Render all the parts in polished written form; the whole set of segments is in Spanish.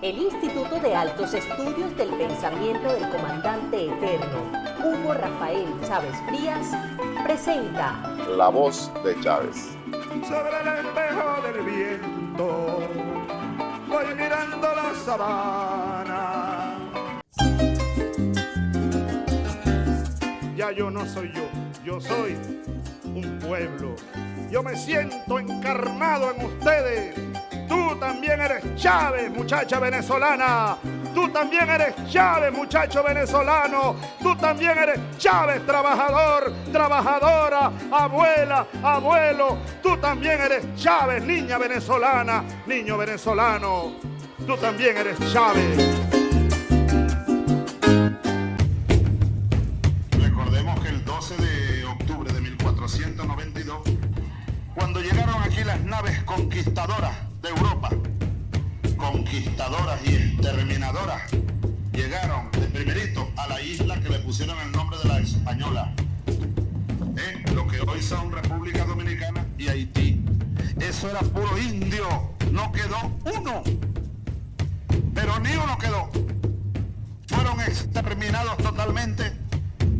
El Instituto de Altos Estudios del Pensamiento del Comandante Eterno, Hugo Rafael Chávez Frías, presenta La voz de Chávez. Sobre el espejo del viento voy mirando la sabana. Ya yo no soy yo soy un pueblo. Yo me siento encarnado en ustedes. Tú también eres Chávez, muchacha venezolana. Tú también eres Chávez, muchacho venezolano. Tú también eres Chávez, trabajador, trabajadora, abuela, abuelo. Tú también eres Chávez, niña venezolana, niño venezolano. Tú también eres Chávez. Recordemos que el 12 de octubre de 1492, cuando llegaron aquí las naves conquistadoras de Europa, conquistadoras y exterminadoras, llegaron de primerito a la isla que le pusieron el nombre de la Española, lo que hoy son República Dominicana y Haití. Eso era puro indio, no quedó uno, pero ni uno quedó. Fueron exterminados totalmente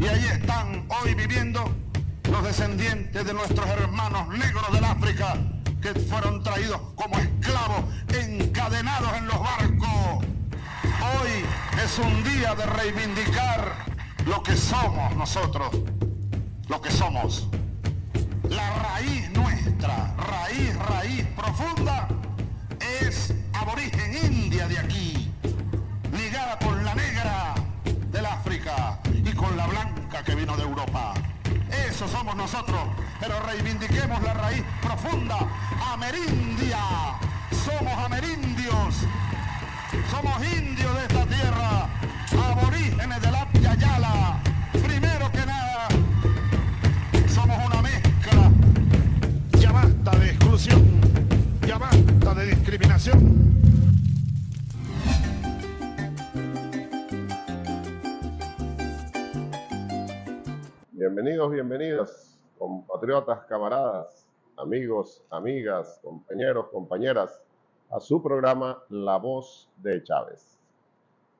y ahí están hoy viviendo los descendientes de nuestros hermanos negros del África, que fueron traídos como esclavos, encadenados en los barcos. Hoy es un día de reivindicar lo que somos nosotros, lo que somos. La raíz nuestra, raíz profunda, es aborigen india de aquí, ligada con la negra del África y con la blanca que vino de Europa. Eso somos nosotros, pero reivindiquemos la raíz profunda, amerindia. Somos amerindios, somos indios de esta tierra, aborígenes del Apia Yala. Primero que nada, somos una mezcla. Ya basta de exclusión, ya basta de discriminación. Bienvenidos, bienvenidas, compatriotas, camaradas, amigos, amigas, compañeros, compañeras, a su programa La Voz de Chávez.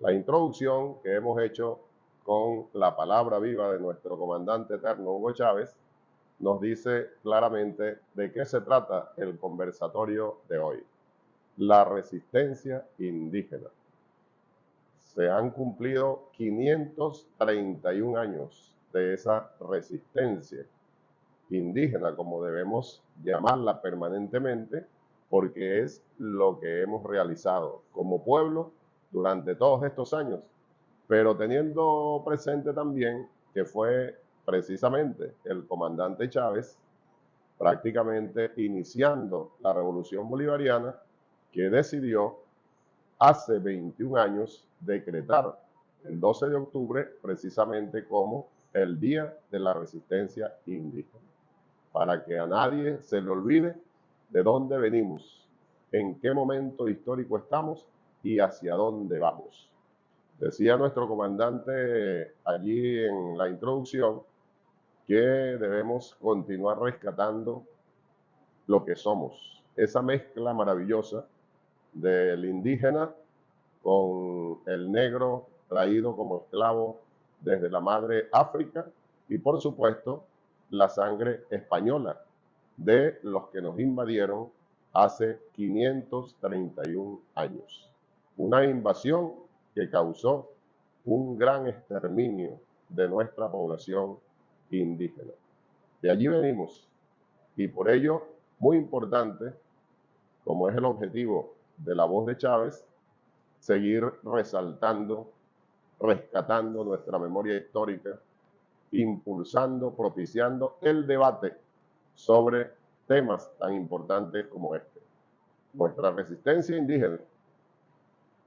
La introducción que hemos hecho con la palabra viva de nuestro comandante eterno Hugo Chávez nos dice claramente de qué se trata el conversatorio de hoy. La resistencia indígena. Se han cumplido 531 años de esa resistencia indígena, como debemos llamarla permanentemente, porque es lo que hemos realizado como pueblo durante todos estos años, pero teniendo presente también que fue precisamente el comandante Chávez, prácticamente iniciando la revolución bolivariana, que decidió hace 21 años decretar el 12 de octubre precisamente como el Día de la Resistencia Indígena, para que a nadie se le olvide de dónde venimos, en qué momento histórico estamos y hacia dónde vamos. Decía nuestro comandante allí en la introducción que debemos continuar rescatando lo que somos, esa mezcla maravillosa del indígena con el negro traído como esclavo desde la madre África y por supuesto la sangre española de los que nos invadieron hace 531 años. Una invasión que causó un gran exterminio de nuestra población indígena. De allí venimos y por ello, muy importante, como es el objetivo de La Voz de Chávez, seguir resaltando, rescatando nuestra memoria histórica, impulsando, propiciando el debate sobre temas tan importantes como este, nuestra resistencia indígena.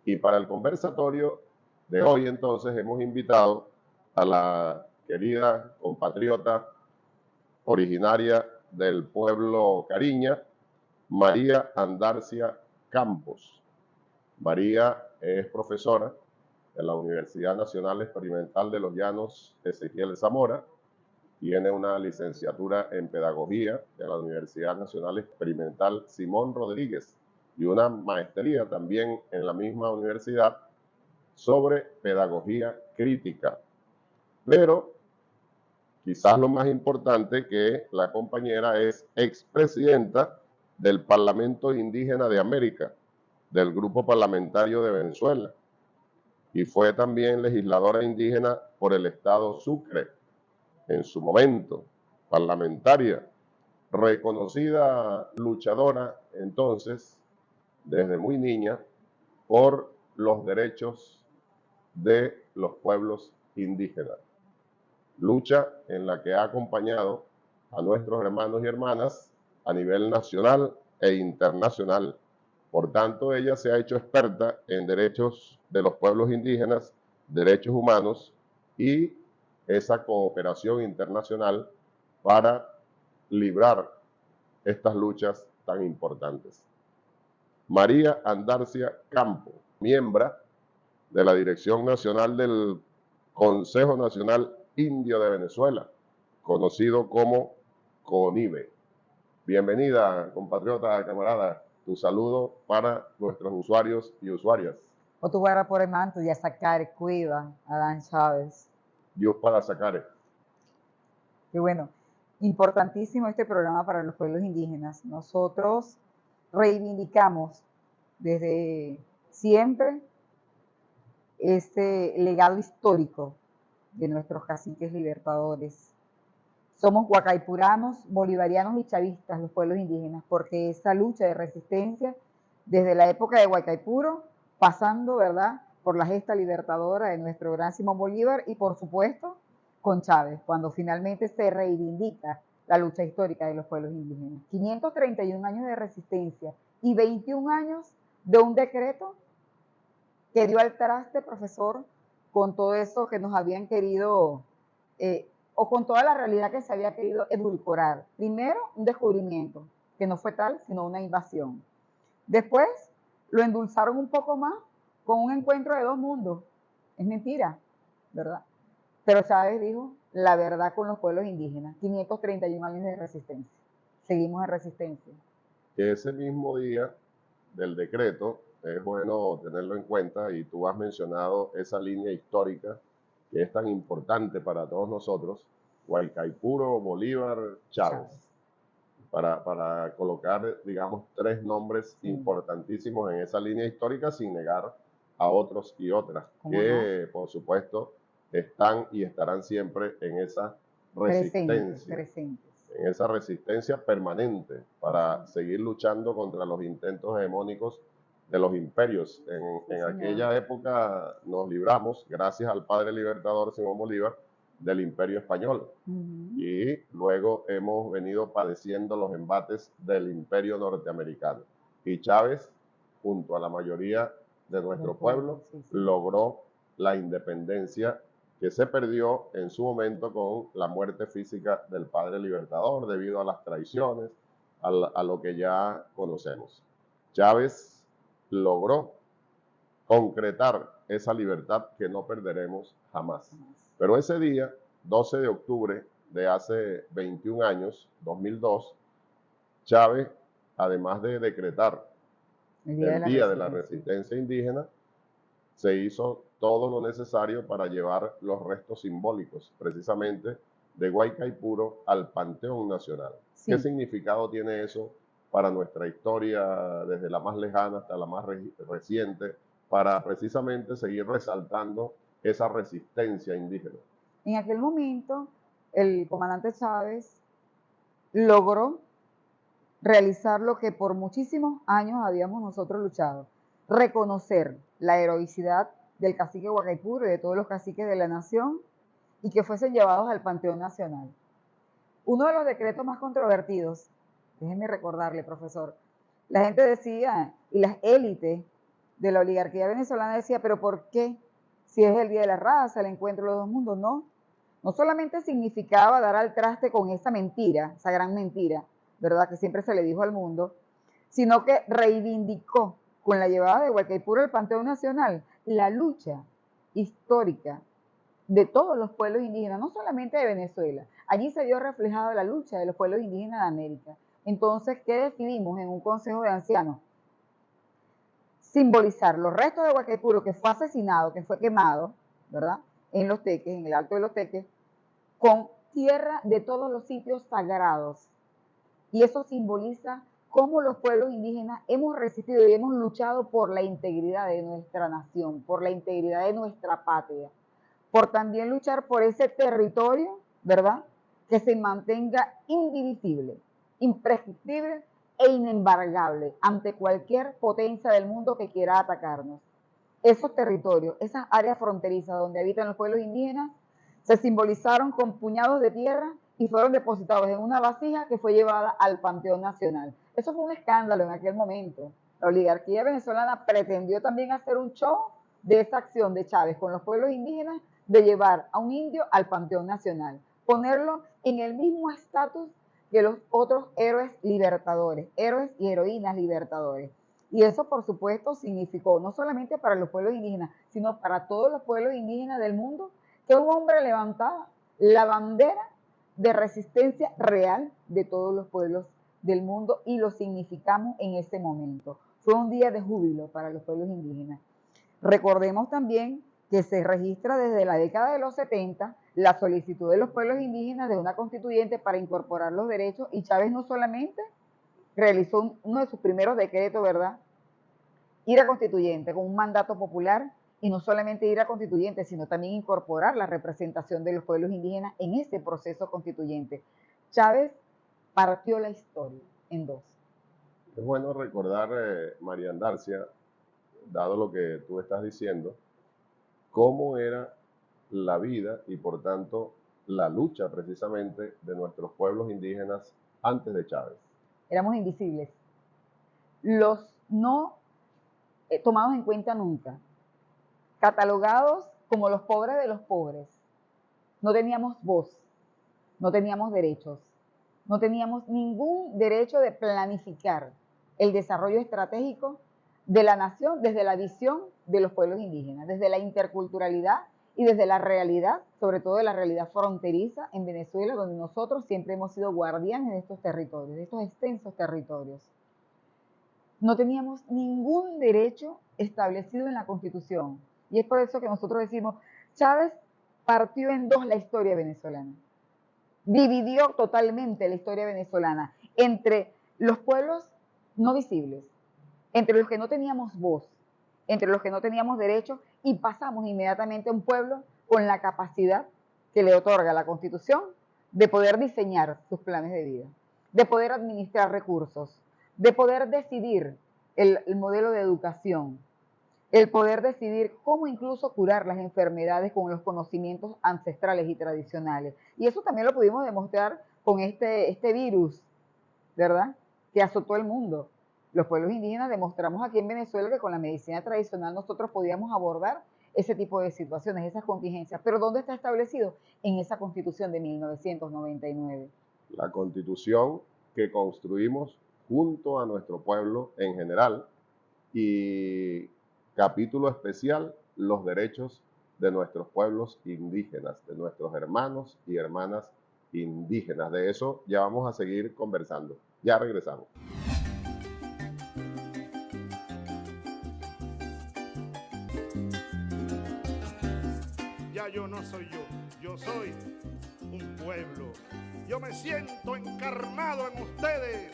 Y para el conversatorio de hoy entonces hemos invitado a la querida compatriota originaria del pueblo Cariña, María Andarcia Campos. María es profesora en la Universidad Nacional Experimental de los Llanos Ezequiel Zamora, tiene una licenciatura en Pedagogía de la Universidad Nacional Experimental Simón Rodríguez y una maestría también en la misma universidad sobre pedagogía crítica. Pero quizás lo más importante, que la compañera es expresidenta del Parlamento Indígena de América, del Grupo Parlamentario de Venezuela, y fue también legisladora indígena por el estado Sucre en su momento, parlamentaria, reconocida luchadora entonces, desde muy niña, por los derechos de los pueblos indígenas. Lucha en la que ha acompañado a nuestros hermanos y hermanas a nivel nacional e internacional. Por tanto, ella se ha hecho experta en derechos de los pueblos indígenas, derechos humanos y esa cooperación internacional para librar estas luchas tan importantes. María Andarcia Campo, miembro de la Dirección Nacional del Consejo Nacional Indio de Venezuela, conocido como CONIVE. Bienvenida, compatriota, camarada. Tu saludo para nuestros usuarios y usuarias. Otuguara por manto ya sacar cuida Adán Chávez. Dios para sacar. Y bueno, importantísimo este programa para los pueblos indígenas. Nosotros reivindicamos desde siempre este legado histórico de nuestros caciques libertadores. Somos huacaipuranos, bolivarianos y chavistas, los pueblos indígenas, porque esa lucha de resistencia, desde la época de Huacaipuro, pasando, ¿verdad?, por la gesta libertadora de nuestro gran Simón Bolívar y, por supuesto, con Chávez, cuando finalmente se reivindica la lucha histórica de los pueblos indígenas. 531 años de resistencia y 21 años de un decreto que dio al traste, profesor, con todo eso que nos habían querido, o con toda la realidad que se había querido edulcorar. Primero, un descubrimiento, que no fue tal, sino una invasión. Después, lo endulzaron un poco más con un encuentro de dos mundos. Es mentira, ¿verdad? Pero Chávez dijo la verdad con los pueblos indígenas. 531 años de resistencia. Seguimos en resistencia. Que ese mismo día del decreto, es bueno tenerlo en cuenta, y tú has mencionado esa línea histórica que es tan importante para todos nosotros, Guaycaipuro, Bolívar, Chávez, para colocar, digamos, tres nombres importantísimos en esa línea histórica, sin negar a otros y otras, que por supuesto están y estarán siempre en esa resistencia, en esa resistencia permanente para seguir luchando contra los intentos hegemónicos de los imperios. En aquella época nos libramos, gracias al padre libertador Simón Bolívar, del imperio español. Y luego hemos venido padeciendo los embates del imperio norteamericano. Y Chávez, junto a la mayoría de nuestro pueblo, logró la independencia que se perdió en su momento con la muerte física del padre libertador debido a las traiciones, a lo que ya conocemos. Chávez logró concretar esa libertad que no perderemos jamás. Pero ese día, 12 de octubre de hace 21 años, 2002, Chávez, además de decretar el Día de la Resistencia Indígena, se hizo todo lo necesario para llevar los restos simbólicos, precisamente de Guaycaipuro al Panteón Nacional. ¿Qué significado tiene eso para nuestra historia, desde la más lejana hasta la más reciente, para precisamente seguir resaltando esa resistencia indígena? En aquel momento, el comandante Chávez logró realizar lo que por muchísimos años habíamos nosotros luchado: reconocer la heroicidad del cacique Huacaipuro y de todos los caciques de la nación, y que fuesen llevados al Panteón Nacional. Uno de los decretos más controvertidos, déjenme recordarle, profesor, la gente decía, y las élites de la oligarquía venezolana decía, pero ¿por qué? Si es el Día de la Raza, el encuentro de los dos mundos. No solamente significaba dar al traste con esa mentira, esa gran mentira, ¿verdad?, que siempre se le dijo al mundo, sino que reivindicó con la llevada de Guaycaipuro al Panteón Nacional la lucha histórica de todos los pueblos indígenas, no solamente de Venezuela. Allí se vio reflejada la lucha de los pueblos indígenas de América. Entonces, ¿qué decidimos en un consejo de ancianos? simbolizar los restos de Guaicaipuro, que fue asesinado, que fue quemado, ¿verdad? En Los Teques, en el Alto de Los Teques, con tierra de todos los sitios sagrados. Y eso simboliza cómo los pueblos indígenas hemos resistido y hemos luchado por la integridad de nuestra nación, por la integridad de nuestra patria, por también luchar por ese territorio, ¿verdad?, que se mantenga indivisible, imprescriptible e inembargable ante cualquier potencia del mundo que quiera atacarnos. Esos territorios, esas áreas fronterizas donde habitan los pueblos indígenas, se simbolizaron con puñados de tierra y fueron depositados en una vasija que fue llevada al Panteón Nacional. Eso fue un escándalo en aquel momento. La oligarquía venezolana pretendió también hacer un show de esa acción de Chávez con los pueblos indígenas de llevar a un indio al Panteón Nacional, ponerlo en el mismo estatus que los otros héroes libertadores, héroes y heroínas libertadores. Y eso, por supuesto, significó no solamente para los pueblos indígenas, sino para todos los pueblos indígenas del mundo, que un hombre levantaba la bandera de resistencia real de todos los pueblos del mundo y lo significamos en ese momento. Fue un día de júbilo para los pueblos indígenas. Recordemos también que se registra desde la década de los 70 la solicitud de los pueblos indígenas de una constituyente para incorporar los derechos, y Chávez no solamente realizó uno de sus primeros decretos, ¿verdad?, ir a constituyente con un mandato popular, y no solamente ir a constituyente, sino también incorporar la representación de los pueblos indígenas en ese proceso constituyente. Chávez partió la historia en dos. Es bueno recordar, María Andarcia, dado lo que tú estás diciendo, cómo era la vida y por tanto la lucha precisamente de nuestros pueblos indígenas antes de Chávez. Éramos invisibles, los no tomados en cuenta nunca, catalogados como los pobres de los pobres. No teníamos voz, no teníamos derechos, no teníamos ningún derecho de planificar el desarrollo estratégico de la nación desde la visión de los pueblos indígenas, desde la interculturalidad y desde la realidad, sobre todo de la realidad fronteriza en Venezuela, donde nosotros siempre hemos sido guardianes de estos territorios, de estos extensos territorios. No teníamos ningún derecho establecido en la Constitución. Y es por eso que nosotros decimos, Chávez partió en dos la historia venezolana. Dividió totalmente la historia venezolana entre los pueblos no visibles, entre los que no teníamos voz, entre los que no teníamos derechos, y pasamos inmediatamente a un pueblo con la capacidad que le otorga la Constitución de poder diseñar sus planes de vida, de poder administrar recursos, de poder decidir el modelo de educación, el poder decidir cómo incluso curar las enfermedades con los conocimientos ancestrales y tradicionales. Y eso también lo pudimos demostrar con este virus, ¿verdad?, que azotó el mundo. Los pueblos indígenas demostramos aquí en Venezuela que con la medicina tradicional nosotros podíamos abordar ese tipo de situaciones, esas contingencias. Pero ¿dónde está establecido? En esa Constitución de 1999. La Constitución que construimos junto a nuestro pueblo en general, y capítulo especial, los derechos de nuestros pueblos indígenas, de nuestros hermanos y hermanas indígenas. De eso ya vamos a seguir conversando. Ya regresamos. Ya yo no soy yo soy un pueblo. Yo me siento encarnado en ustedes.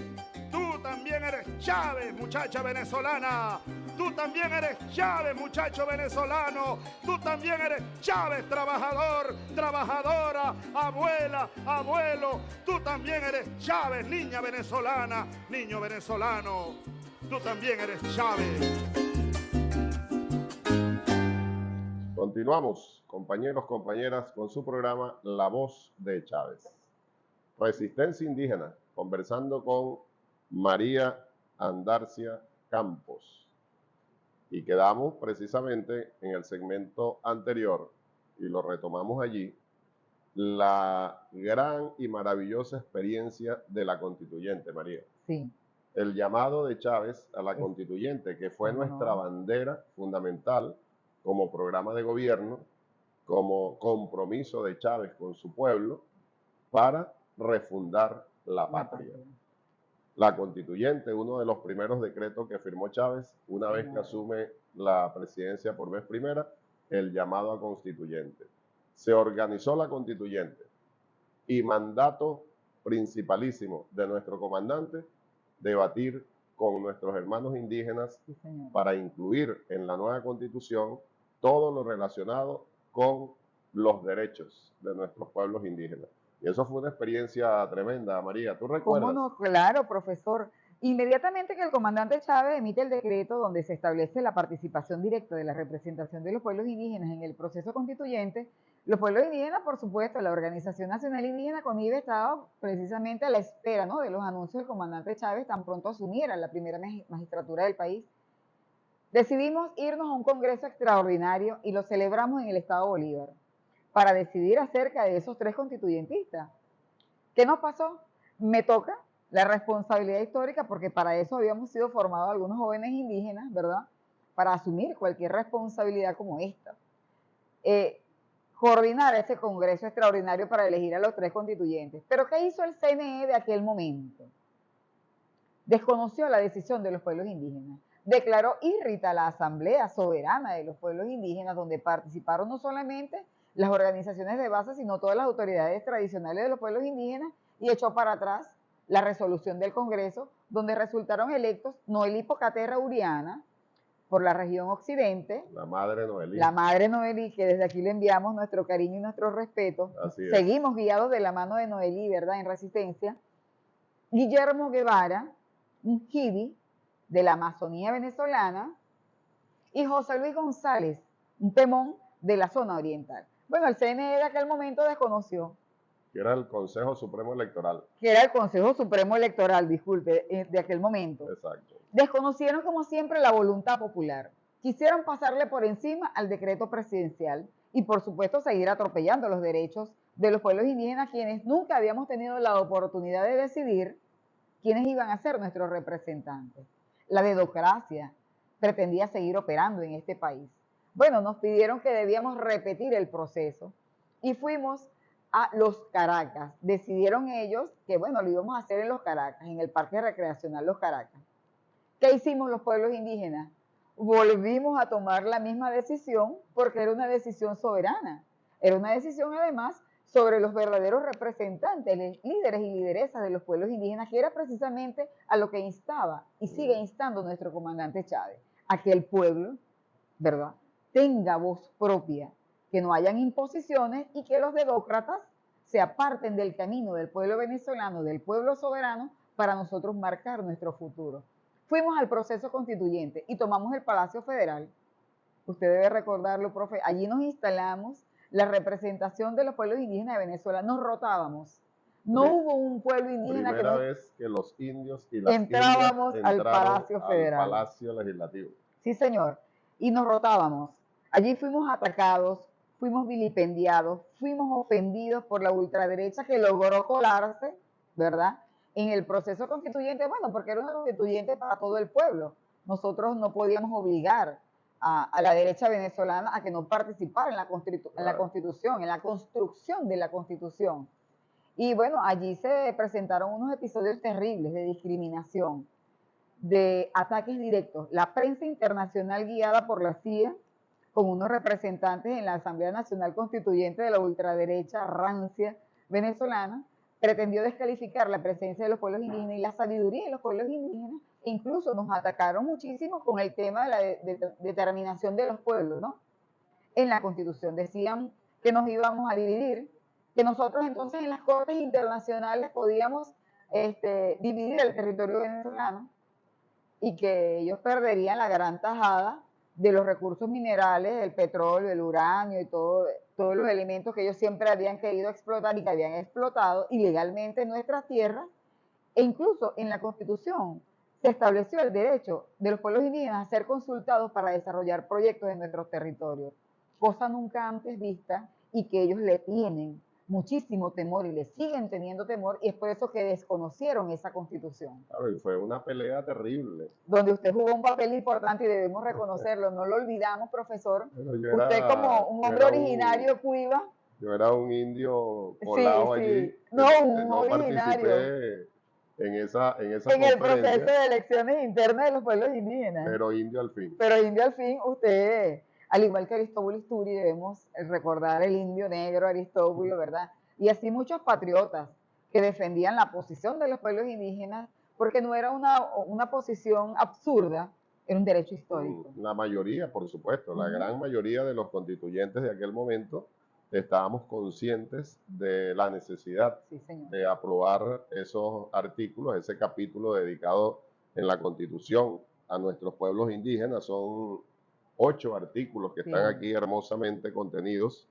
Tú también eres Chávez, muchacha venezolana. Tú también eres Chávez, muchacho venezolano. Tú también eres Chávez, trabajador, trabajadora, abuela, abuelo. Tú también eres Chávez, niña venezolana, niño venezolano. Tú también eres Chávez. Continuamos, compañeros, compañeras, con su programa La Voz de Chávez. Resistencia indígena, conversando con María Andarcia Campos. Y quedamos precisamente en el segmento anterior, y lo retomamos allí, la gran y maravillosa experiencia de la constituyente, María. Sí. El llamado de Chávez a la constituyente, que fue nuestra bandera fundamental como programa de gobierno, como compromiso de Chávez con su pueblo para refundar la patria. la constituyente, uno de los primeros decretos que firmó Chávez, una vez que asume la presidencia por vez primera, el llamado a constituyente. Se organizó la constituyente y mandato principalísimo de nuestro comandante, debatir con nuestros hermanos indígenas para incluir en la nueva constitución todo lo relacionado con los derechos de nuestros pueblos indígenas. Y eso fue una experiencia tremenda, María. ¿Tú recuerdas? ¿Cómo no? Claro, profesor. Inmediatamente que el comandante Chávez emite el decreto donde se establece la participación directa de la representación de los pueblos indígenas en el proceso constituyente, los pueblos indígenas, por supuesto, la Organización Nacional Indígena CONIVE estaba precisamente a la espera, ¿no?, de los anuncios del comandante Chávez tan pronto asumiera la primera magistratura del país. Decidimos irnos a un congreso extraordinario y lo celebramos en el Estado Bolívar para decidir acerca de esos 3 constituyentistas. ¿Qué nos pasó? Me toca la responsabilidad histórica, porque para eso habíamos sido formados algunos jóvenes indígenas, ¿verdad?, para asumir cualquier responsabilidad como esta. Coordinar ese congreso extraordinario para elegir a los 3 constituyentes. ¿Pero qué hizo el CNE de aquel momento? Desconoció la decisión de los pueblos indígenas. Declaró írrita la Asamblea Soberana de los Pueblos Indígenas, donde participaron no solamente las organizaciones de base, sino todas las autoridades tradicionales de los pueblos indígenas, y echó para atrás la resolución del Congreso, donde resultaron electos Noelí Pocaterra Uriana, por la región occidente. La madre Noelí. La madre Noelí, que desde aquí le enviamos nuestro cariño y nuestro respeto. Seguimos guiados de la mano de Noelí, ¿verdad?, en resistencia. Guillermo Guevara, un jidi de la Amazonía venezolana, y José Luis González, un temón de la zona oriental. Bueno, el CNE de aquel momento desconoció. Que era el Consejo Supremo Electoral. Que era el Consejo Supremo Electoral, disculpe, de aquel momento. Exacto. Desconocieron, como siempre, la voluntad popular. Quisieron pasarle por encima al decreto presidencial y, por supuesto, seguir atropellando los derechos de los pueblos indígenas, quienes nunca habíamos tenido la oportunidad de decidir quiénes iban a ser nuestros representantes. La dedocracia pretendía seguir operando en este país. Bueno, nos pidieron que debíamos repetir el proceso y fuimos a Los Caracas. Decidieron ellos que, bueno, lo íbamos a hacer en Los Caracas, en el Parque Recreacional Los Caracas. ¿Qué hicimos los pueblos indígenas? Volvimos a tomar la misma decisión, porque era una decisión soberana. Era una decisión, además, sobre los verdaderos representantes, líderes y lideresas de los pueblos indígenas, que era precisamente a lo que instaba y sigue instando nuestro comandante Chávez, a que el pueblo, ¿verdad?, tenga voz propia, que no hayan imposiciones y que los dedócratas se aparten del camino del pueblo venezolano, del pueblo soberano, para nosotros marcar nuestro futuro. Fuimos al proceso constituyente y tomamos el Palacio Federal. Usted debe recordarlo, profe. Allí nos instalamos, la representación de los pueblos indígenas de Venezuela. Nos rotábamos. No hubo un pueblo indígena primera que vez que los indios y las entrábamos indias al Palacio Federal. Al Palacio Legislativo. Sí, señor. Y nos rotábamos. Allí fuimos atacados, fuimos vilipendiados, fuimos ofendidos por la ultraderecha que logró colarse, ¿verdad?, en el proceso constituyente. Bueno, porque era una constituyente para todo el pueblo. Nosotros no podíamos obligar a la derecha venezolana a que no participara en la Constitución, en la construcción de la Constitución. Y bueno, allí se presentaron unos episodios terribles de discriminación, de ataques directos. La prensa internacional, guiada por la CIA, con unos representantes en la Asamblea Nacional Constituyente de la ultraderecha rancia venezolana, pretendió descalificar la presencia de los pueblos indígenas y la sabiduría de los pueblos indígenas, e incluso nos atacaron muchísimo con el tema de la determinación de los pueblos, ¿no? En la Constitución decían que nos íbamos a dividir, que nosotros entonces en las cortes internacionales podíamos dividir el territorio venezolano y que ellos perderían la gran tajada de los recursos minerales, el petróleo, el uranio y todos los elementos que ellos siempre habían querido explotar y que habían explotado ilegalmente en nuestras tierras. E incluso en la Constitución se estableció el derecho de los pueblos indígenas a ser consultados para desarrollar proyectos en nuestros territorios, cosa nunca antes vista y que ellos le tienen muchísimo temor y le siguen teniendo temor, y es por eso que desconocieron esa Constitución. Claro, y fue una pelea terrible. Donde usted jugó un papel importante y debemos reconocerlo, no lo olvidamos, profesor. Usted como un hombre originario de Cuiba. Yo era un indio colado allí. No, un originario. en esa En el proceso conferencia, de elecciones internas de los pueblos indígenas. pero indio al fin. Pero indio al fin, usted, al igual que Aristóbulo Isturi, debemos recordar el indio negro Aristóbulo, ¿verdad? Y así muchos patriotas que defendían la posición de los pueblos indígenas, porque no era una posición absurda, era un derecho histórico. La mayoría, por supuesto, la gran mayoría de los constituyentes de aquel momento estábamos conscientes de la necesidad Sí, señor. de aprobar esos artículos, ese capítulo dedicado en la Constitución a nuestros pueblos indígenas. Son 8 artículos que están aquí hermosamente contenidos.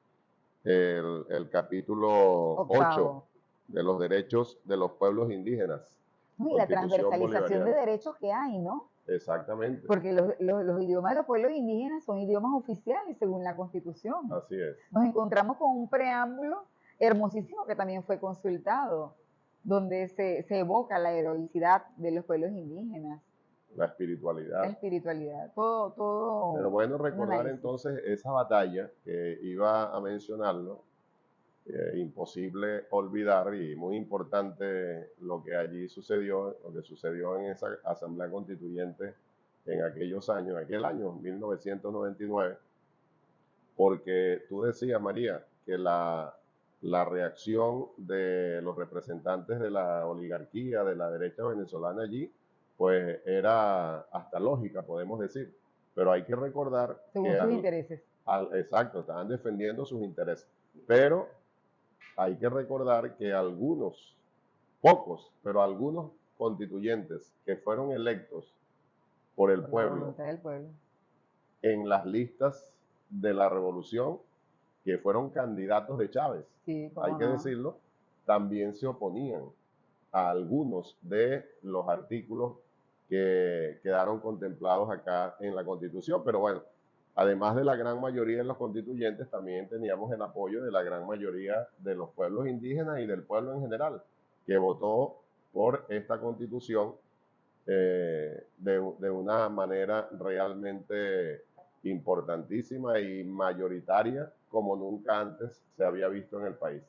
El capítulo 8 Octavo. de los derechos de los pueblos indígenas. No, y la Constitución transversalización de bolivariana. derechos que hay, ¿no? Exactamente, Porque los idiomas de los pueblos indígenas son idiomas oficiales según la Constitución. así es. Nos encontramos con un preámbulo hermosísimo que también fue consultado, donde se evoca la heroicidad de los pueblos indígenas, La espiritualidad. la espiritualidad, todo. Pero bueno, un recordar análisis. entonces esa batalla que iba a mencionarlo, imposible olvidar y muy importante lo que allí sucedió, lo que sucedió en esa Asamblea Constituyente en aquellos años, en aquel año, 1999, porque tú decías, María, que la reacción de los representantes de la oligarquía, de la derecha venezolana allí, pues era hasta lógica, podemos decir. Pero hay que recordar Según que sus intereses. exacto, estaban defendiendo sus intereses. Pero hay que recordar que algunos, pocos, pero algunos constituyentes que fueron electos por el Por la pueblo voluntad del pueblo. en las listas de la revolución, que fueron candidatos de Chávez, Sí, cómo hay que no. decirlo, también se oponían a algunos de los artículos que quedaron contemplados acá en la Constitución. Pero bueno, además de la gran mayoría de los constituyentes, también teníamos el apoyo de la gran mayoría de los pueblos indígenas y del pueblo en general, que votó por esta Constitución de una manera realmente importantísima y mayoritaria como nunca antes se había visto en el país.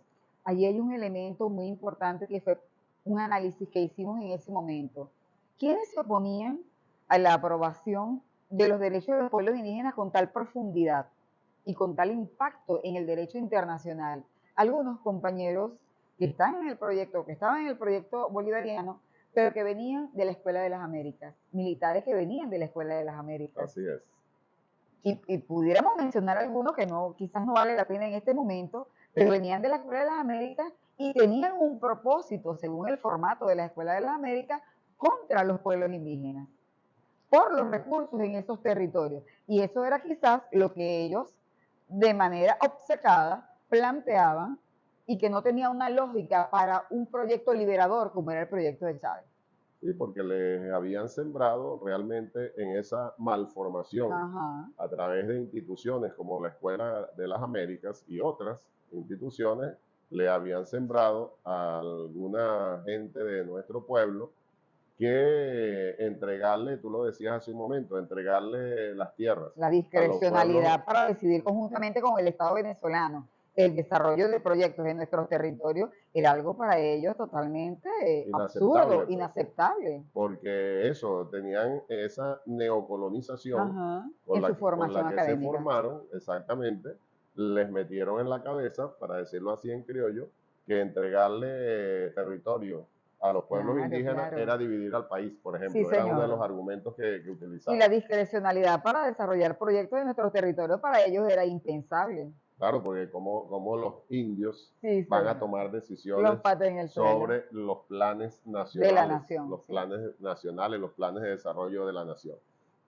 Allí hay un elemento muy importante que fue un análisis que hicimos en ese momento. ¿Quiénes se oponían a la aprobación de los derechos de los pueblos indígenas con tal profundidad y con tal impacto en el derecho internacional? Algunos compañeros que están en el proyecto, que estaban en el proyecto bolivariano, pero que venían de la Escuela de las Américas, militares que venían de la Escuela de las Américas. Así es. Y pudiéramos mencionar algunos que no, quizás no vale la pena en este momento, pero venían de la Escuela de las Américas y tenían un propósito, según el formato de la Escuela de las Américas, contra los pueblos indígenas, por los recursos en esos territorios. Y eso era quizás lo que ellos, de manera obcecada, planteaban y que no tenía una lógica para un proyecto liberador como era el proyecto de Chávez. Sí, porque les habían sembrado realmente en esa malformación a través de instituciones como la Escuela de las Américas y otras instituciones, le habían sembrado a alguna gente de nuestro pueblo que entregarle, tú lo decías hace un momento, entregarle las tierras. La discrecionalidad para decidir conjuntamente con el Estado venezolano el desarrollo de proyectos en nuestros territorios era algo para ellos totalmente absurdo, pues, inaceptable. Porque eso, tenían esa neocolonización con la que se formaron, exactamente, les metieron en la cabeza, para decirlo así en criollo, que entregarle territorio a los pueblos indígenas era dividir al país, por ejemplo. Sí, era uno de los argumentos que utilizaban. Y la discrecionalidad para desarrollar proyectos en nuestros territorios para ellos era impensable. Claro, porque como los indios van a tomar decisiones sobre los planes nacionales, de la nación, los planes nacionales, los planes de desarrollo de la nación.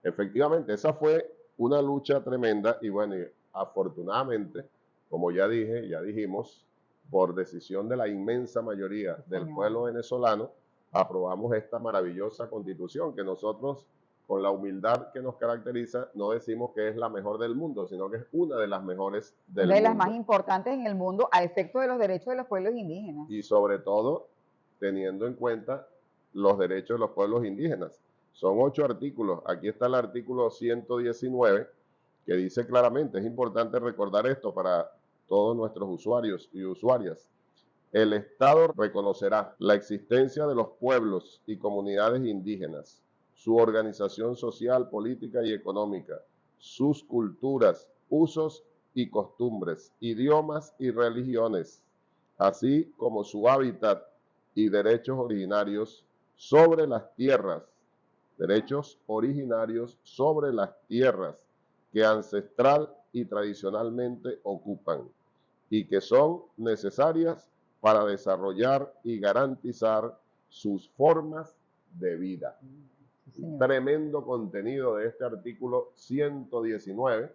Efectivamente, esa fue una lucha tremenda y bueno, y afortunadamente, como ya dijimos, por decisión de la inmensa mayoría del pueblo venezolano, aprobamos esta maravillosa Constitución que nosotros, con la humildad que nos caracteriza, no decimos que es la mejor del mundo, sino que es una de las mejores del mundo. De las más importantes en el mundo a efecto de los derechos de los pueblos indígenas. Y sobre todo, teniendo en cuenta los derechos de los pueblos indígenas. Son 8 artículos. Aquí está el artículo 119, que dice claramente, es importante recordar esto para todos nuestros usuarios y usuarias. El Estado reconocerá la existencia de los pueblos y comunidades indígenas, su organización social, política y económica, sus culturas, usos y costumbres, idiomas y religiones, así como su hábitat y derechos originarios sobre las tierras, que ancestral y tradicionalmente ocupan y que son necesarias para desarrollar y garantizar sus formas de vida. Sí, señor. Tremendo contenido de este artículo 119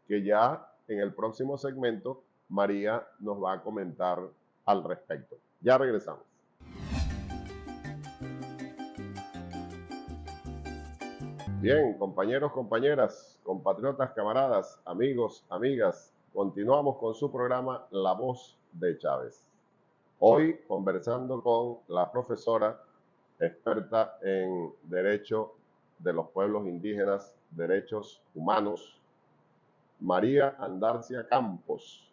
que ya en el próximo segmento María nos va a comentar al respecto. Ya regresamos. Bien, compañeros, compañeras, compatriotas, camaradas, amigos, amigas, continuamos con su programa La Voz de Chávez. Hoy conversando con la profesora experta en Derecho de los Pueblos Indígenas, Derechos Humanos, María Andarcia Campos.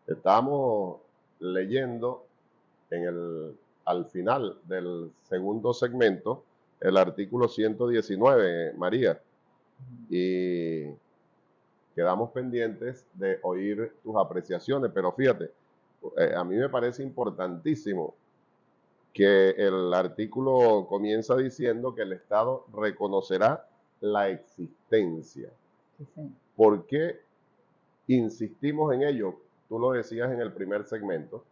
Estamos leyendo al final del segundo segmento el artículo 119, María, y quedamos pendientes de oír tus apreciaciones, pero fíjate, a mí me parece importantísimo que el artículo comienza diciendo que el Estado reconocerá la existencia. Sí, señor. ¿Por qué insistimos en ello? Tú lo decías en el primer segmento.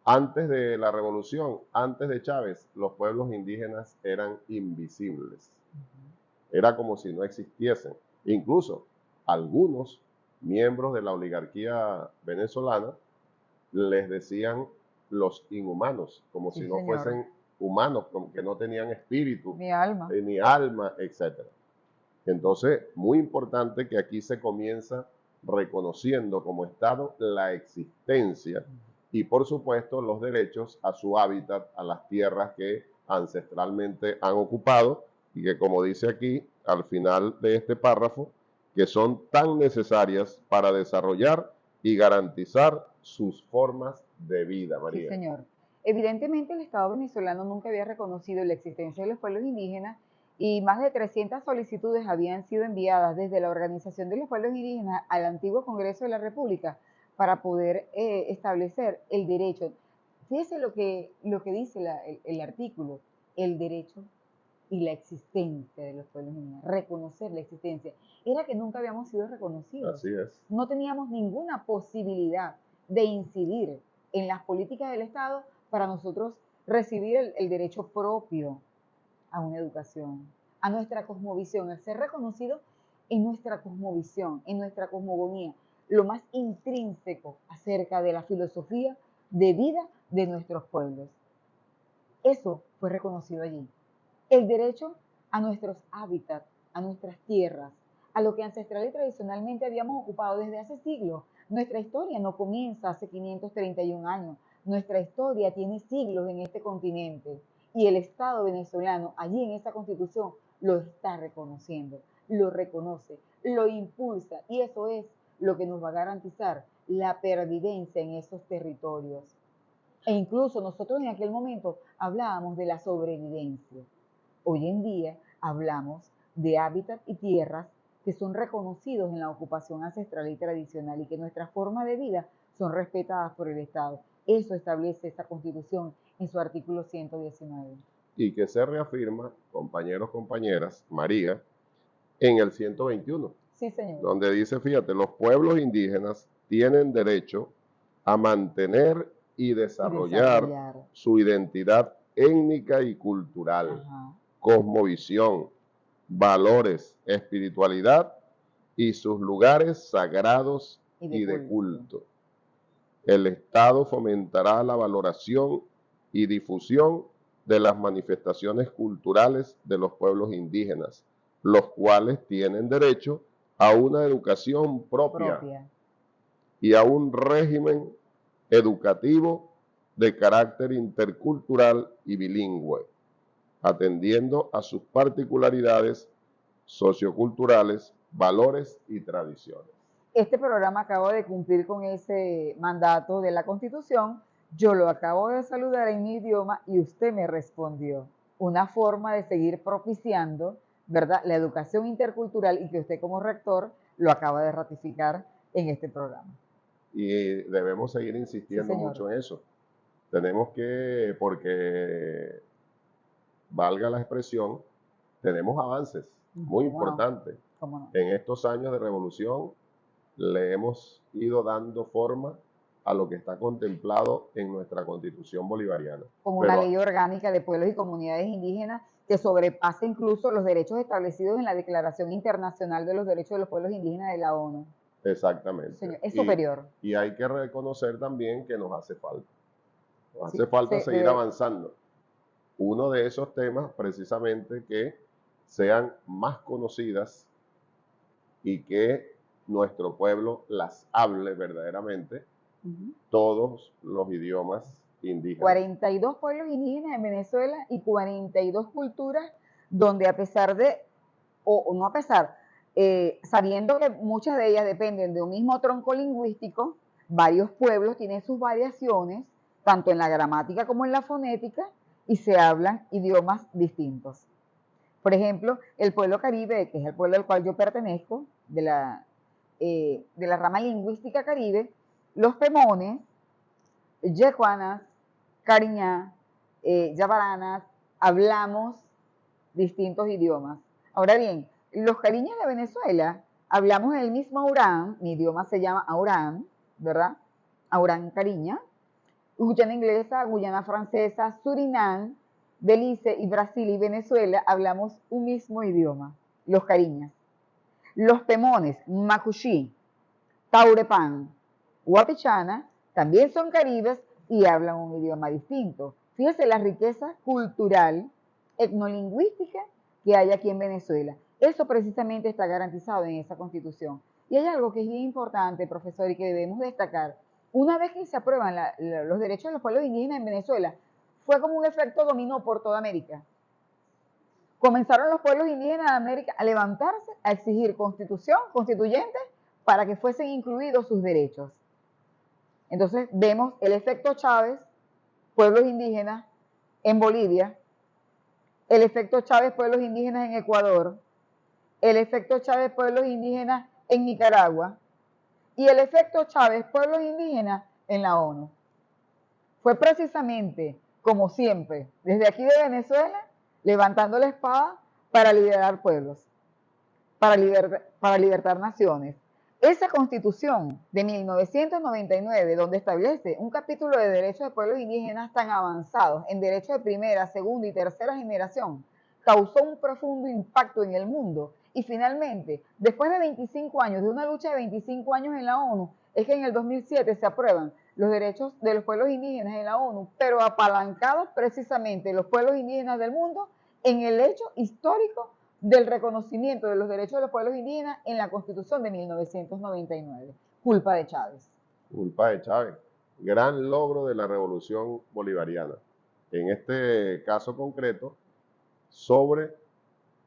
Antes de la revolución, antes de Chávez, los pueblos indígenas eran invisibles. Era como si no existiesen. Incluso algunos miembros de la oligarquía venezolana les decían los inhumanos, como Sí, si no señor. fuesen humanos, como que no tenían espíritu, Mi alma. ni alma, etc. Entonces, muy importante que aquí se comienza reconociendo como Estado la existencia y, por supuesto, los derechos a su hábitat, a las tierras que ancestralmente han ocupado y que, como dice aquí, al final de este párrafo, que son tan necesarias para desarrollar y garantizar sus formas de vida, María. Sí, señor. Evidentemente el Estado venezolano nunca había reconocido la existencia de los pueblos indígenas y más de 300 solicitudes habían sido enviadas desde la Organización de los Pueblos Indígenas al antiguo Congreso de la República para poder establecer el derecho. Fíjese lo que dice el artículo, el derecho y la existencia de los pueblos indígenas, reconocer la existencia. Era que nunca habíamos sido reconocidos. Así es. No teníamos ninguna posibilidad de incidir en las políticas del Estado para nosotros recibir el derecho propio a una educación, a nuestra cosmovisión, al ser reconocido en nuestra cosmovisión, en nuestra cosmogonía, lo más intrínseco acerca de la filosofía de vida de nuestros pueblos. Eso fue reconocido allí. El derecho a nuestros hábitats, a nuestras tierras, a lo que ancestral y tradicionalmente habíamos ocupado desde hace siglos. Nuestra historia no comienza hace 531 años. Nuestra historia tiene siglos en este continente y el Estado venezolano, allí en esa Constitución, lo está reconociendo, lo reconoce, lo impulsa y eso es lo que nos va a garantizar la pervivencia en esos territorios. E incluso nosotros en aquel momento hablábamos de la sobrevivencia. Hoy en día hablamos de hábitat y tierras que son reconocidos en la ocupación ancestral y tradicional y que nuestras formas de vida son respetadas por el Estado. Eso establece esta Constitución en su artículo 119. Y que se reafirma, compañeros, compañeras, María, en el 121. Sí, señor. Donde dice, fíjate, los pueblos indígenas tienen derecho a mantener y desarrollar su identidad étnica y cultural, cosmovisión, valores, espiritualidad y sus lugares sagrados y de culto. El Estado fomentará la valoración y difusión de las manifestaciones culturales de los pueblos indígenas, los cuales tienen derecho a una educación propia y a un régimen educativo de carácter intercultural y bilingüe, atendiendo a sus particularidades socioculturales, valores y tradiciones. Este programa acaba de cumplir con ese mandato de la Constitución Yo lo acabo de saludar en mi idioma y usted me respondió. Una forma de seguir propiciando, ¿verdad?, la educación intercultural y que usted como rector lo acaba de ratificar en este programa. Y debemos seguir insistiendo Sí, señor. mucho en eso. Tenemos que, porque valga la expresión, tenemos avances muy ¿Cómo no? importantes. ¿Cómo no? En estos años de revolución le hemos ido dando forma a lo que está contemplado en nuestra Constitución bolivariana. Con una Pero ley orgánica de pueblos y comunidades indígenas que sobrepasa incluso los derechos establecidos en la Declaración Internacional de los Derechos de los Pueblos Indígenas de la ONU. exactamente. Señor, es superior. Y hay que reconocer también que nos hace falta. Nos Sí, hace falta se seguir debe- avanzando. Uno de esos temas, precisamente, que sean más conocidas y que nuestro pueblo las hable verdaderamente, Ujú. todos los idiomas indígenas. 42 pueblos indígenas en Venezuela y 42 culturas donde a pesar de, o no a pesar, sabiendo que muchas de ellas dependen de un mismo tronco lingüístico, varios pueblos tienen sus variaciones, tanto en la gramática como en la fonética, y se hablan idiomas distintos. Por ejemplo, el pueblo caribe, que es el pueblo al cual yo pertenezco, de la rama lingüística caribe, los pemones, yecuanas, cariñá, yavaranas, hablamos distintos idiomas. Ahora bien, los cariñas de Venezuela hablamos el mismo Aurán, mi idioma se llama Aurán, ¿verdad? Aurán cariña. Guyana inglesa, Guyana francesa, Surinam, Belice y Brasil y Venezuela hablamos un mismo idioma, los cariñas. Los pemones, macuxí, taurepán, guapichana, también son caribes y hablan un idioma distinto. Fíjese la riqueza cultural, etnolingüística que hay aquí en Venezuela. Eso precisamente está garantizado en esa Constitución. Y hay algo que es bien importante, profesor, y que debemos destacar. Una vez que se aprueban los derechos de los pueblos indígenas en Venezuela, fue como un efecto dominó por toda América. Comenzaron los pueblos indígenas de América a levantarse, a exigir constituyentes, para que fuesen incluidos sus derechos. Entonces vemos el efecto Chávez, pueblos indígenas en Bolivia, el efecto Chávez, pueblos indígenas en Ecuador, el efecto Chávez, pueblos indígenas en Nicaragua y el efecto Chávez, pueblos indígenas en la ONU. Fue precisamente, como siempre, desde aquí de Venezuela, levantando la espada para liberar pueblos, para libertar naciones. Esa Constitución de 1999, donde establece un capítulo de derechos de pueblos indígenas tan avanzados en derechos de primera, segunda y tercera generación, causó un profundo impacto en el mundo. Y finalmente, después de 25 años, de una lucha de 25 años en la ONU, es que en el 2007 se aprueban los derechos de los pueblos indígenas en la ONU, pero apalancados precisamente los pueblos indígenas del mundo en el hecho histórico del reconocimiento de los derechos de los pueblos indígenas en la Constitución de 1999. Culpa de Chávez. Culpa de Chávez. Gran logro de la revolución bolivariana. En este caso concreto, sobre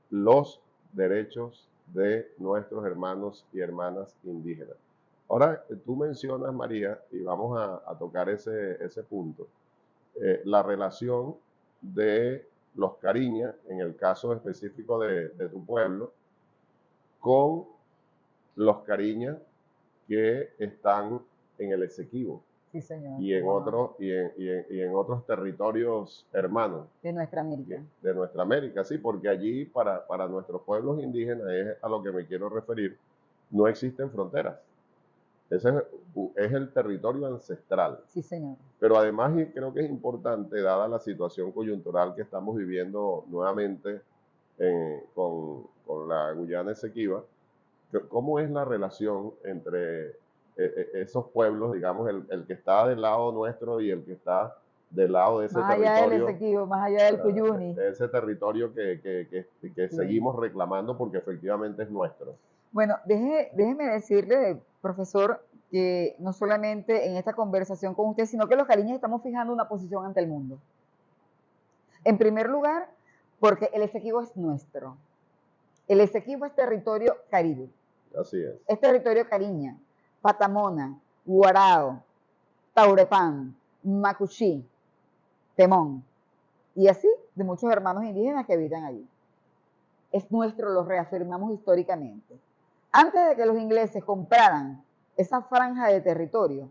los derechos de nuestros hermanos y hermanas indígenas. Ahora, tú mencionas, María, y vamos a tocar ese punto, la relación de los cariñas, en el caso específico de tu pueblo, con los cariñas que están en el Esequibo Sí, señor. y en Wow. otros territorios hermanos De nuestra América. de nuestra América, sí, porque allí para nuestros pueblos indígenas, es a lo que me quiero referir, no existen fronteras. Ese es el territorio ancestral. Sí, señor. Pero además, y creo que es importante, dada la situación coyuntural que estamos viviendo nuevamente con la Guyana Esequiba, ¿cómo es la relación entre esos pueblos, digamos, el que está del lado nuestro y el que está del lado de ese Más allá del territorio? Esequibo, más allá del Cuyuni. Ese territorio que Sí. seguimos reclamando porque efectivamente es nuestro. Bueno, déjeme decirle, profesor, que no solamente en esta conversación con usted, sino que los cariños estamos fijando una posición ante el mundo. En primer lugar, porque el Esequibo es nuestro. El Esequibo es territorio caribe. Así es. Es territorio cariña, patamona, guarao, taurepán, Macuchí, Temón, y así de muchos hermanos indígenas que habitan allí. Es nuestro, lo reafirmamos históricamente. Antes de que los ingleses compraran esa franja de territorio,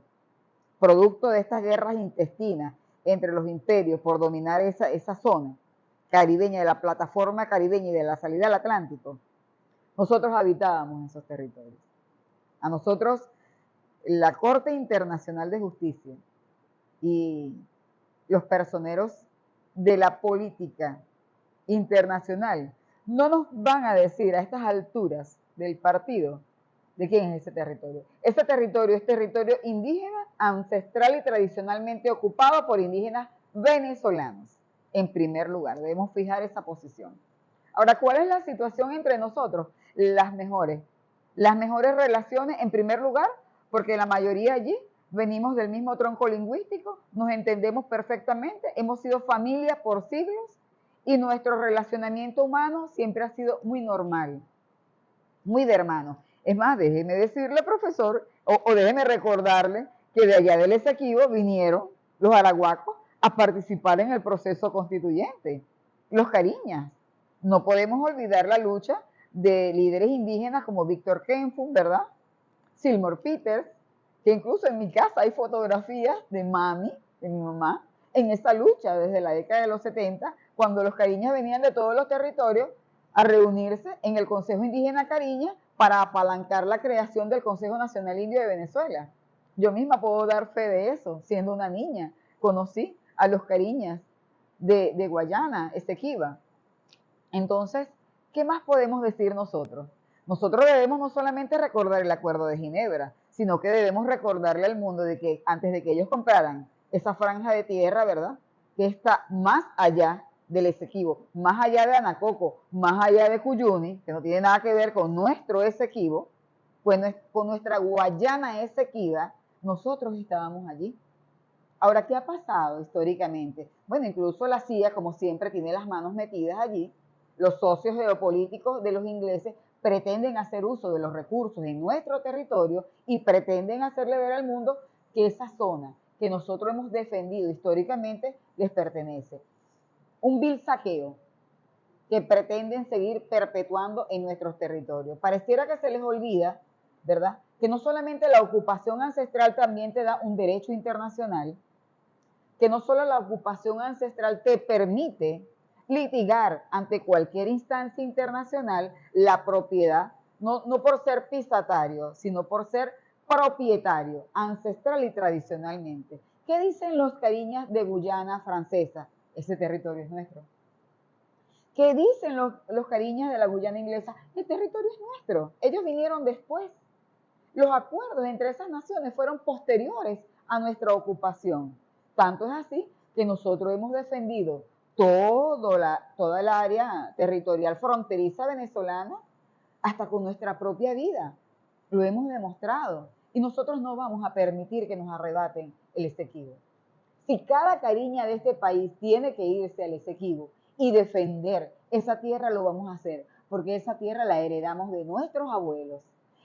producto de estas guerras intestinas entre los imperios por dominar esa zona caribeña, de la plataforma caribeña y de la salida al Atlántico, nosotros habitábamos esos territorios. A nosotros, la Corte Internacional de Justicia y los personeros de la política internacional no nos van a decir a estas alturas del partido de quién es ese territorio. Ese territorio es territorio indígena, ancestral y tradicionalmente ocupado por indígenas venezolanos. En primer lugar, debemos fijar esa posición. Ahora, ¿cuál es la situación entre nosotros? Las mejores relaciones, en primer lugar, porque la mayoría allí venimos del mismo tronco lingüístico, nos entendemos perfectamente, hemos sido familia por siglos y nuestro relacionamiento humano siempre ha sido muy normal, muy de hermanos. Es más, déjeme decirle, profesor, o déjeme recordarle que de allá del Esequibo vinieron los arahuacos a participar en el proceso constituyente, los cariñas. No podemos olvidar la lucha de líderes indígenas como Víctor Kenfund, ¿verdad? Seymour Peters, que incluso en mi casa hay fotografías de mami, de mi mamá, en esa lucha desde la década de los 70, cuando los cariñas venían de todos los territorios a reunirse en el Consejo Indígena Cariña para apalancar la creación del Consejo Nacional Indio de Venezuela. Yo misma puedo dar fe de eso, siendo una niña. Conocí a los cariñas de Guayana, Esequiba. Entonces, ¿qué más podemos decir nosotros? Nosotros debemos no solamente recordar el Acuerdo de Ginebra, sino que debemos recordarle al mundo de que antes de que ellos compraran esa franja de tierra, ¿verdad?, que está más allá del Esequibo, más allá de Anacoco, más allá de Cuyuni, que no tiene nada que ver con nuestro Esequibo, pues con nuestra Guayana Esequiba, nosotros estábamos allí. Ahora, ¿qué ha pasado históricamente? Bueno, incluso la CIA, como siempre, tiene las manos metidas allí. Los socios geopolíticos de los ingleses pretenden hacer uso de los recursos en nuestro territorio y pretenden hacerle ver al mundo que esa zona que nosotros hemos defendido históricamente les pertenece. Un vil saqueo que pretenden seguir perpetuando en nuestros territorios. Pareciera que se les olvida, ¿verdad?, que no solamente la ocupación ancestral también te da un derecho internacional, que no solo la ocupación ancestral te permite litigar ante cualquier instancia internacional la propiedad, no por ser pisatario, sino por ser propietario, ancestral y tradicionalmente. ¿Qué dicen los cariñas de Guyana Francesa? Ese territorio es nuestro. ¿Qué dicen los cariñas de la Guyana Inglesa? El territorio es nuestro. Ellos vinieron después. Los acuerdos entre esas naciones fueron posteriores a nuestra ocupación. Tanto es así que nosotros hemos defendido toda el área territorial fronteriza venezolana hasta con nuestra propia vida. Lo hemos demostrado. Y nosotros no vamos a permitir que nos arrebaten el Esequibo. Si cada cariña de este país tiene que irse al Esequibo y defender esa tierra, lo vamos a hacer, porque esa tierra la heredamos de nuestros abuelos,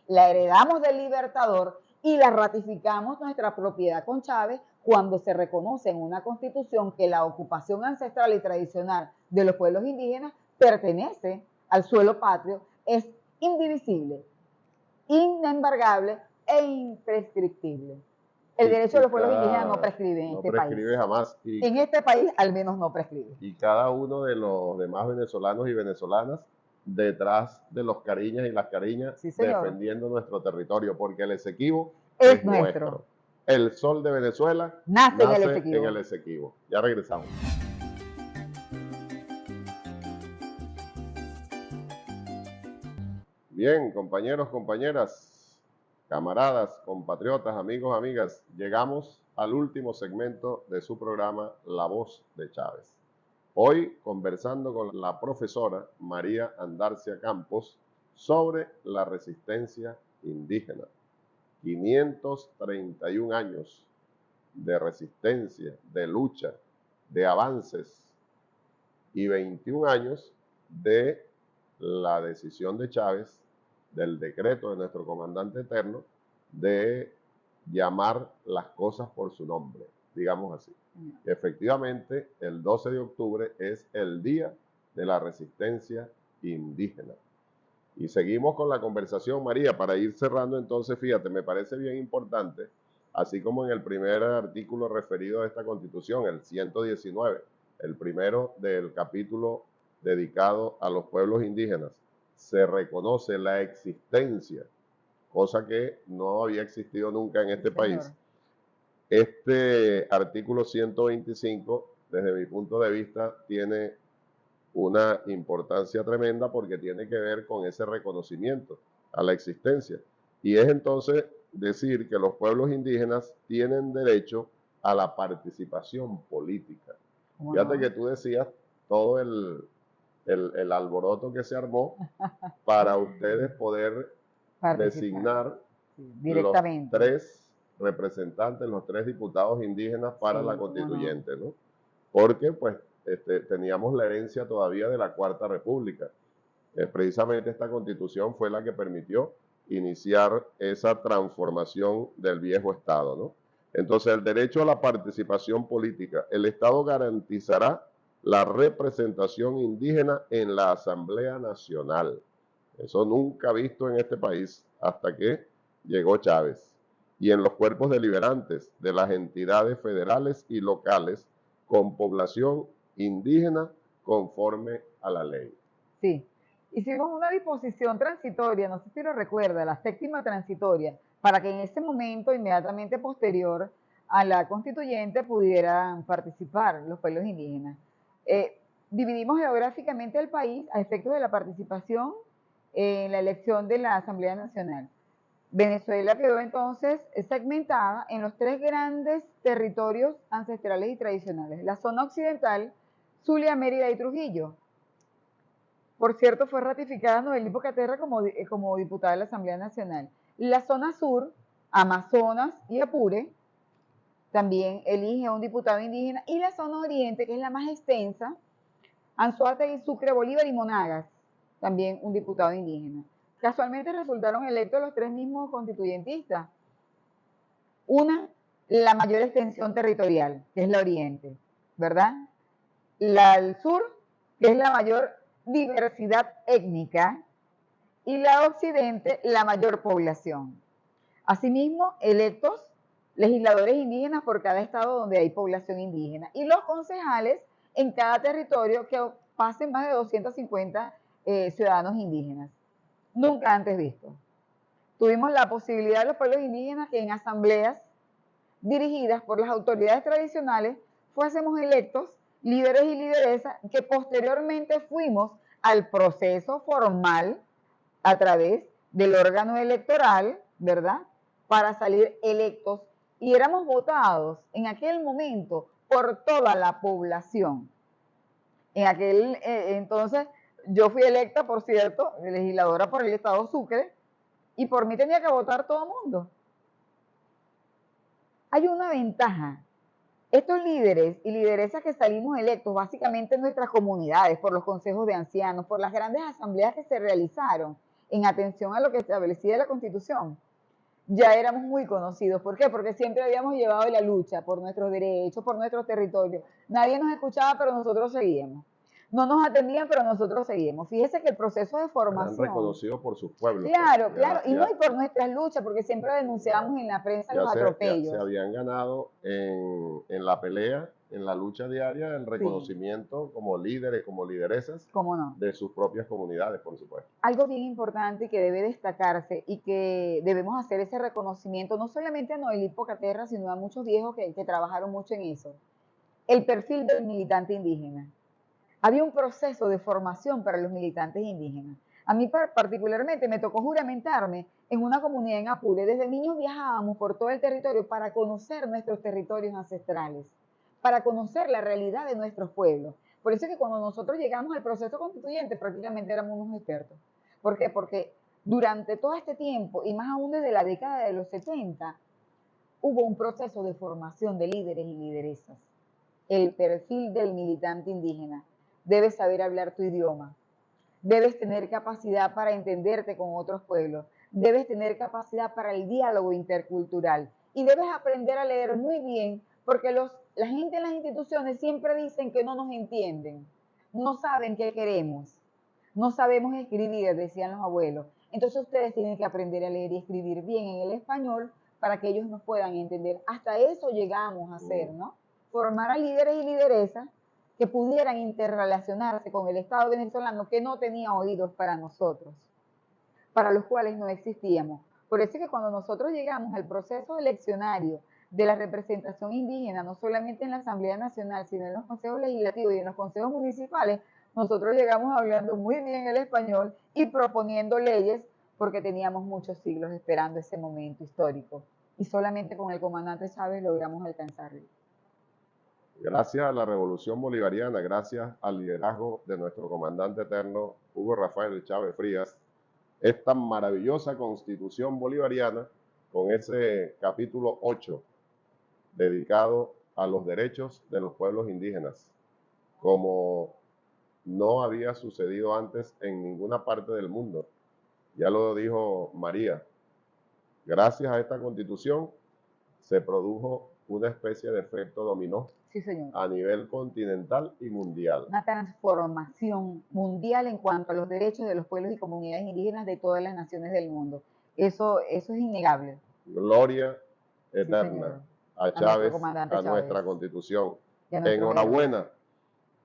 la heredamos del Libertador y la ratificamos nuestra propiedad con Chávez cuando se reconoce en una constitución que la ocupación ancestral y tradicional de los pueblos indígenas pertenece al suelo patrio, es indivisible, inembargable e imprescriptible. El derecho de los pueblos indígenas no prescribe en este país. No prescribe jamás. En este país al menos no prescribe. Y cada uno de los demás venezolanos y venezolanas detrás de los cariñas y las cariñas, sí, defendiendo nuestro territorio, porque el Esequibo es nuestro. El sol de Venezuela nace en el Esequibo. Ya regresamos. Bien, compañeros, compañeras, camaradas, compatriotas, amigos, amigas, llegamos al último segmento de su programa La Voz de Chávez. Hoy conversando con la profesora María Andarcia Campos sobre la resistencia indígena. 531 años de resistencia, de lucha, de avances y 21 años de la decisión de Chávez, del decreto de nuestro comandante eterno, de llamar las cosas por su nombre. digamos así. Efectivamente, el 12 de octubre es el Día de la Resistencia Indígena. Y seguimos con la conversación, María, para ir cerrando entonces, fíjate, me parece bien importante, así como en el primer artículo referido a esta Constitución, el 119, el primero del capítulo dedicado a los pueblos indígenas, se reconoce la existencia, cosa que no había existido nunca en este país. Este artículo 125, desde mi punto de vista, tiene una importancia tremenda porque tiene que ver con ese reconocimiento a la existencia. Y es entonces decir que los pueblos indígenas tienen derecho a la participación política. Fíjate que tú decías todo el alboroto que se armó para ustedes poder designar directamente los 3 representantes, los 3 diputados indígenas para la constituyente, ¿no? Porque pues teníamos la herencia todavía de la Cuarta República. Precisamente esta constitución fue la que permitió iniciar esa transformación del viejo Estado, ¿no? Entonces, el derecho a la participación política. El Estado garantizará la representación indígena en la Asamblea Nacional. Eso nunca visto en este país hasta que llegó Chávez. Y en los cuerpos deliberantes de las entidades federales y locales con población indígena conforme a la ley. Sí, hicimos una disposición transitoria, no sé si lo recuerda, la 7ª transitoria, para que en ese momento inmediatamente posterior a la constituyente pudieran participar los pueblos indígenas. Dividimos geográficamente el país a efectos de la participación en la elección de la Asamblea Nacional. Venezuela quedó entonces segmentada en los 3 grandes territorios ancestrales y tradicionales. La zona occidental, Zulia, Mérida y Trujillo. Por cierto, fue ratificada Noelí Bocaterra como diputada de la Asamblea Nacional. La zona sur, Amazonas y Apure, también elige a un diputado indígena. Y la zona oriente, que es la más extensa, Anzoátegui, Sucre, Bolívar y Monagas, también un diputado indígena. Casualmente resultaron electos los 3 mismos constituyentistas. Una, la mayor extensión territorial, que es la oriente, ¿verdad? La del sur, que es la mayor diversidad étnica, y la occidente, la mayor población. Asimismo, electos legisladores indígenas por cada estado donde hay población indígena, y los concejales en cada territorio que pasen más de 250 ciudadanos indígenas. Nunca antes visto. Tuvimos la posibilidad de los pueblos indígenas que en asambleas dirigidas por las autoridades tradicionales fuésemos electos líderes y lideresas que posteriormente fuimos al proceso formal a través del órgano electoral, ¿verdad? Para salir electos y éramos votados en aquel momento por toda la población. En aquel entonces yo fui electa, por cierto, legisladora por el estado Sucre, y por mí tenía que votar todo el mundo. Hay una ventaja. Estos líderes y lideresas que salimos electos, básicamente en nuestras comunidades, por los consejos de ancianos, por las grandes asambleas que se realizaron en atención a lo que establecía la Constitución, ya éramos muy conocidos. ¿Por qué? Porque siempre habíamos llevado la lucha por nuestros derechos, por nuestros territorios. Nadie nos escuchaba, pero nosotros seguíamos. No nos atendían, pero nosotros seguimos. Fíjese que el proceso de formación... Eran reconocidos por sus pueblos. Claro, pues, claro. Y no y por nuestras luchas, porque siempre denunciamos en la prensa los atropellos. Se habían ganado en la pelea, en la lucha diaria, el reconocimiento como líderes, como lideresas ¿Cómo no? de sus propias comunidades, por supuesto. Algo bien importante que debe destacarse y que debemos hacer ese reconocimiento, no solamente a Noelí Bocaterra, sino a muchos viejos que trabajaron mucho en eso. El perfil del militante indígena. Había un proceso de formación para los militantes indígenas. A mí particularmente me tocó juramentarme en una comunidad en Apure. Desde niños viajábamos por todo el territorio para conocer nuestros territorios ancestrales, para conocer la realidad de nuestros pueblos. Por eso es que cuando nosotros llegamos al proceso constituyente prácticamente éramos unos expertos. ¿Por qué? Porque durante todo este tiempo, y más aún desde la década de los 70, hubo un proceso de formación de líderes y lideresas. El perfil del militante indígena. Debes saber hablar tu idioma, debes tener capacidad para entenderte con otros pueblos, debes tener capacidad para el diálogo intercultural y debes aprender a leer muy bien Porque la gente en las instituciones siempre dicen que no nos entienden, no saben qué queremos, no sabemos escribir, decían los abuelos. Entonces ustedes tienen que aprender a leer y escribir bien en el español para que ellos nos puedan entender. Hasta eso llegamos a hacer, ¿no? Formar a líderes y lideresas que pudieran interrelacionarse con el Estado venezolano que no tenía oídos para nosotros, para los cuales no existíamos. Por eso es que cuando nosotros llegamos al proceso eleccionario de la representación indígena, no solamente en la Asamblea Nacional, sino en los consejos legislativos y en los consejos municipales, nosotros llegamos hablando muy bien el español y proponiendo leyes porque teníamos muchos siglos esperando ese momento histórico. Y solamente con el comandante Chávez logramos alcanzarlo. Gracias a la Revolución Bolivariana, gracias al liderazgo de nuestro comandante eterno, Hugo Rafael Chávez Frías, esta maravillosa Constitución Bolivariana, con ese capítulo 8, dedicado a los derechos de los pueblos indígenas, como no había sucedido antes en ninguna parte del mundo. Ya lo dijo María, gracias a esta Constitución se produjo una especie de efecto dominó, sí, señor, a nivel continental y mundial. Una transformación mundial en cuanto a los derechos de los pueblos y comunidades indígenas de todas las naciones del mundo. Eso es innegable. Gloria eterna, sí, a Chávez, comandante a Chávez, nuestra Constitución. nuestro Enhorabuena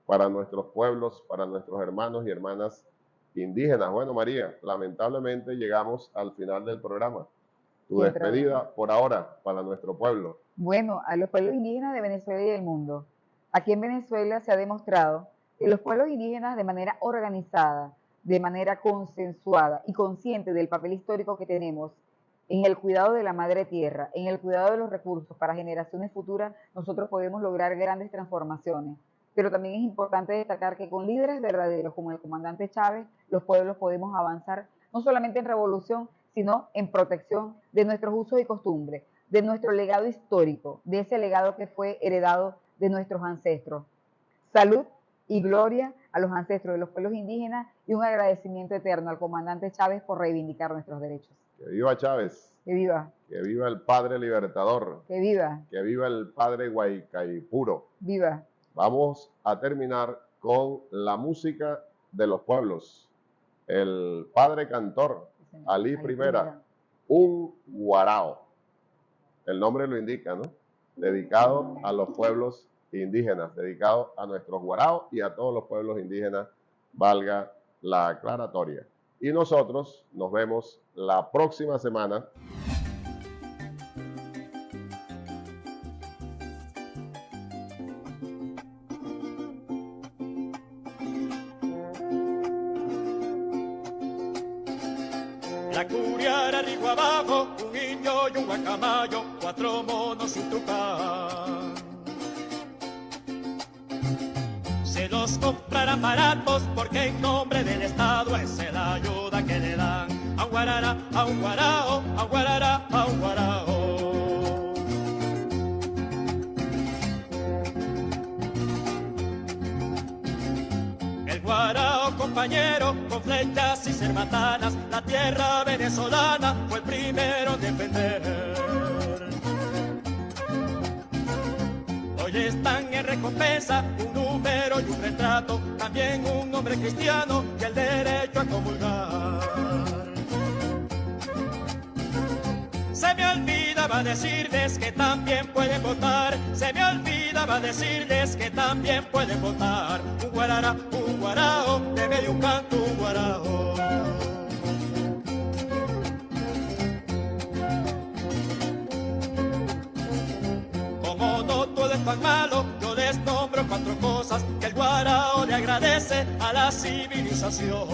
para nuestros pueblos, para nuestros hermanos y hermanas indígenas. Bueno, María, lamentablemente llegamos al final del programa. Tu Siempre despedida por ahora para nuestro pueblo. Bueno, a los pueblos indígenas de Venezuela y del mundo. Aquí en Venezuela se ha demostrado que los pueblos indígenas de manera organizada, de manera consensuada y consciente del papel histórico que tenemos en el cuidado de la madre tierra, en el cuidado de los recursos para generaciones futuras, nosotros podemos lograr grandes transformaciones. Pero también es importante destacar que con líderes verdaderos como el comandante Chávez, los pueblos podemos avanzar no solamente en revolución, sino en protección de nuestros usos y costumbres, de nuestro legado histórico, de ese legado que fue heredado de nuestros ancestros. Salud y gloria a los ancestros de los pueblos indígenas y un agradecimiento eterno al comandante Chávez por reivindicar nuestros derechos. Que viva Chávez. Que viva. Que viva el padre libertador. Que viva. Que viva el padre Guaycaipuro. Viva. Vamos a terminar con la música de los pueblos. El padre cantor, Alí Primera, un guarao. El nombre lo indica, ¿no? Dedicado a los pueblos indígenas, dedicado a nuestros guaraos y a todos los pueblos indígenas, valga la aclaratoria. Y nosotros nos vemos la próxima semana. La curiara arriba abajo, un indio y un guacamayo, 4 monos y un tucán. Se los comprarán baratos porque en nombre del Estado esa es la ayuda que le dan a un guarara, a un guarao, a un guarara, a un guarao. El guarao, compañero, con flechas y cerbatanas, la tierra venezolana fue el primero en defender. Hoy están en recompensa un número y un retrato, también un hombre cristiano y el derecho a comulgar. Se me olvidaba decirles que también pueden votar, se me olvidaba decirles que también pueden votar. Un guarara, un guarao, de medio un canto, un guarao. Como no todo es tan malo, yo les nombro 4 cosas que el guarao le agradece a la civilización.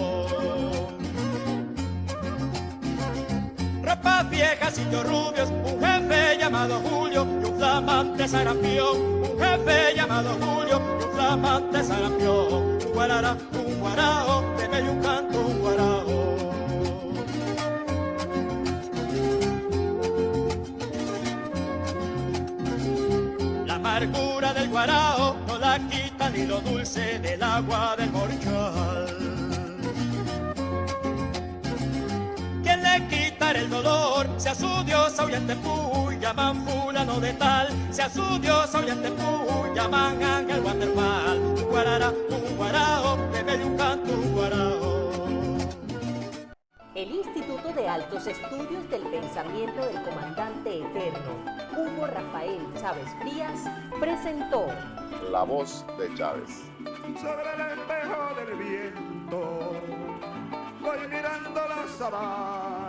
Ropas viejas y yo rubios, un jefe llamado Julio y un flamante sarampión. Un jefe llamado Julio y un flamante sarampión. Un guarara, un guarao, de medio un canto, un guarao. La amargura del guarao no la quita ni lo dulce del agua del Morchal. ¿Quién le quitará el dolor? Si a su dios Ahuyentempuy llaman fulano de tal, sea su Dios oyente pu, llaman ángel waterfall, un guarara, un guarao, bebe un canto, un guarao. El Instituto de Altos Estudios del Pensamiento del Comandante Eterno, Hugo Rafael Chávez Frías, presentó La Voz de Chávez. Sobre el espejo del viento voy mirando la sabana.